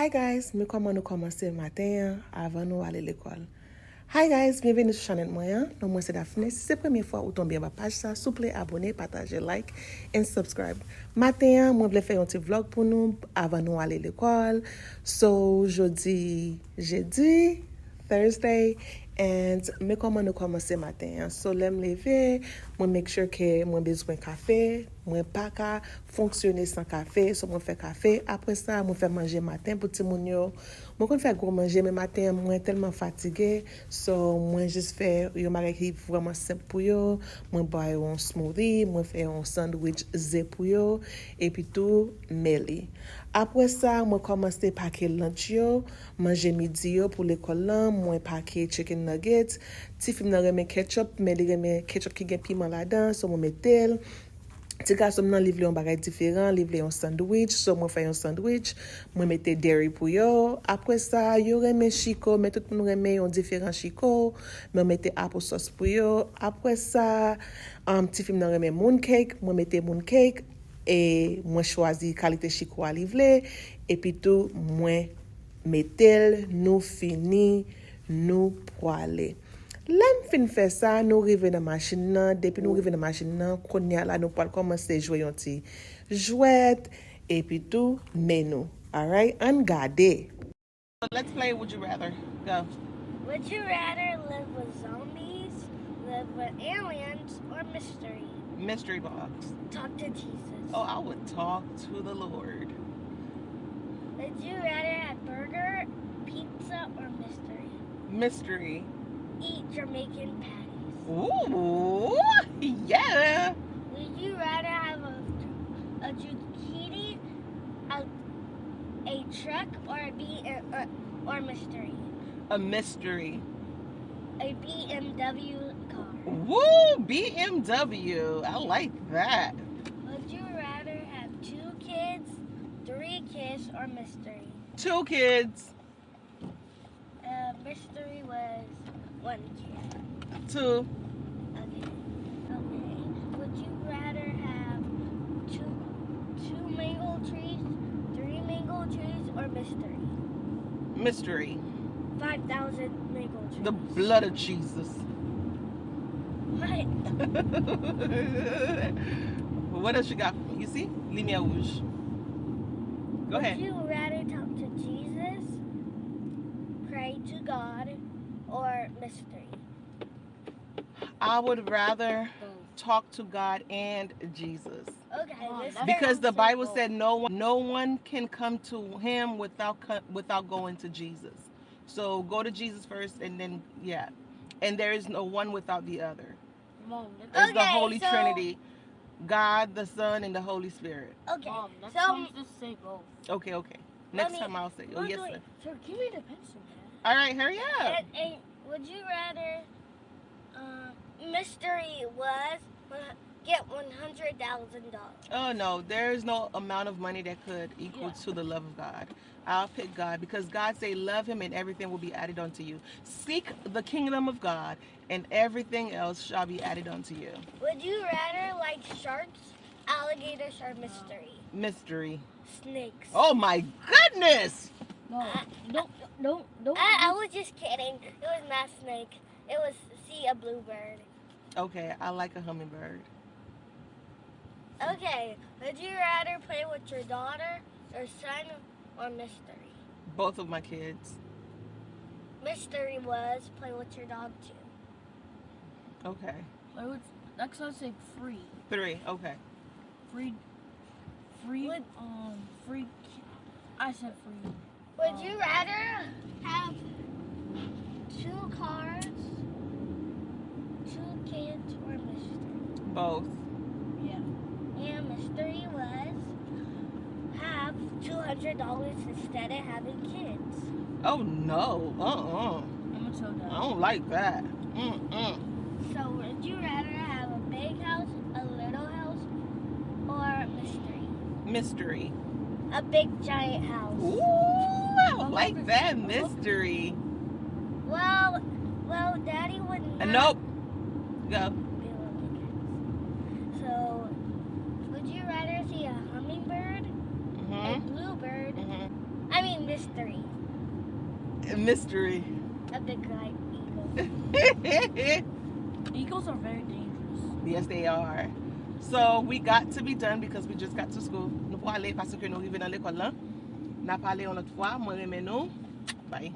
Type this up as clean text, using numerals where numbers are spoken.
Hi guys, mais comment nous commencer matin avant nous aller à l'école. Hi guys, bienvenue sur la chaîne moi. Non, moi c'est Daphne. Si c'est la première fois ou tombez à ma page ça, s'il vous plaît abonnez, partagez, like and subscribe. Matin, moi voulais faire un petit vlog pour nous avant nous aller à l'école. So, jeudi, Thursday, and mais comment nous commencer matin. So, l'aime lever, moi make sure que moi besoin café, moi pas qu'à fonctionner sans café, so moi fait café. Après ça, moi fait manger matin pour Timoun yo. Moi quand fait gros manger mais matin moi tellement fatigué, so moi juste faire yo maré qui vraiment simple pour yo. Moi boire un smoothie, moi faire un sandwich zé pour yo et puis tout mêlé. Après ça, moi commencer paquer lunch yo, manger midi yo pour l'école là, moi paquer chicken nuggets. Ti film nan reme ketchup, mais li reme ketchup qui gen piment là-dedans, so moi mettel. Ti garçon nan livre un bagay différent, livre un sandwich, so moi fais un sandwich, moi mette dairy pour yo. Après ça, yo reme chico, mais tout moun reme un différent chico, moi mette apple sauce pour yo. Après ça, ti film nan reme mooncake, moi mette mooncake et moi choisi qualité chico à livrer et puis tout moi mettel nous fini nous poêler. L'en fin fait ça, nous arrivons dans la machine là, depuis nous arrivons dans la machine là, qu'on y a là, nous pouvons commencer à jouer un petit jouet et puis tout, menu. Alright, and garder. Let's play Would You Rather. Go. Would you rather live with zombies, live with aliens, or mystery? Mystery box. Talk to Jesus. Oh, I would talk to the Lord. Would you rather have burger, pizza, or mystery? Mystery. Eat Jamaican patties. Ooh, yeah. Would you rather have a zucchini, a truck, or or mystery? A mystery. A BMW car. Woo, BMW. I like that. Would you rather have 2 kids, 3 kids, or mystery? 2 kids. Mystery was 1 kid. 2. Okay. Would you rather have two mango trees, 3 mango trees, or mystery? Mystery. 5,000 mango trees. The blood of Jesus. What? What else you got for me? You see? Lumière rouge. Go ahead. Would you rather talk to Jesus, pray to God, or mystery? I would rather talk to God and Jesus. Okay. Because the Bible said no one can come to him without going to Jesus. So go to Jesus first and then yeah. And there is no one without the other. It's the Holy Trinity. God, the Son, and the Holy Spirit. Okay. Mom, next time just say both. Okay. Next time I'll say, oh yes sir. So give me the pencil. All right, hurry up. And would you rather mystery was get $100,000? Oh no, there is no amount of money that could equal to the love of God. I'll pick God because God say love him and everything will be added unto you. Seek the kingdom of God and everything else shall be added unto you. Would you rather like sharks, alligators, or mystery? Mystery. Snakes. Oh my goodness! No. I was just kidding. It was not snake. It was a bluebird. Okay, I like a hummingbird. Okay, would you rather play with your daughter, or son, or mystery? Both of my kids. Mystery was play with your dog too. Okay. Next I'll say free. 3, okay. Free. I said free. Would you rather have 2 cars, 2 kids, or mystery? Both. Yeah. And mystery was have $200 instead of having kids. Oh no. I'm gonna tell that. I don't like that. So would you rather have a big house, a little house, or mystery? Mystery. A big giant house. Ooh, I like that mystery. Well, Daddy would not. Nope. Go. So, would you rather see a hummingbird, a bluebird, I mean mystery. Mystery. A big white eagle. Eagles are very dangerous. Yes, they are. So we got to be done because we just got to school. Nous pour aller parce que nous arrivons dans l'école là. N'a pas allé une autre fois. Moi remets nous. Bye.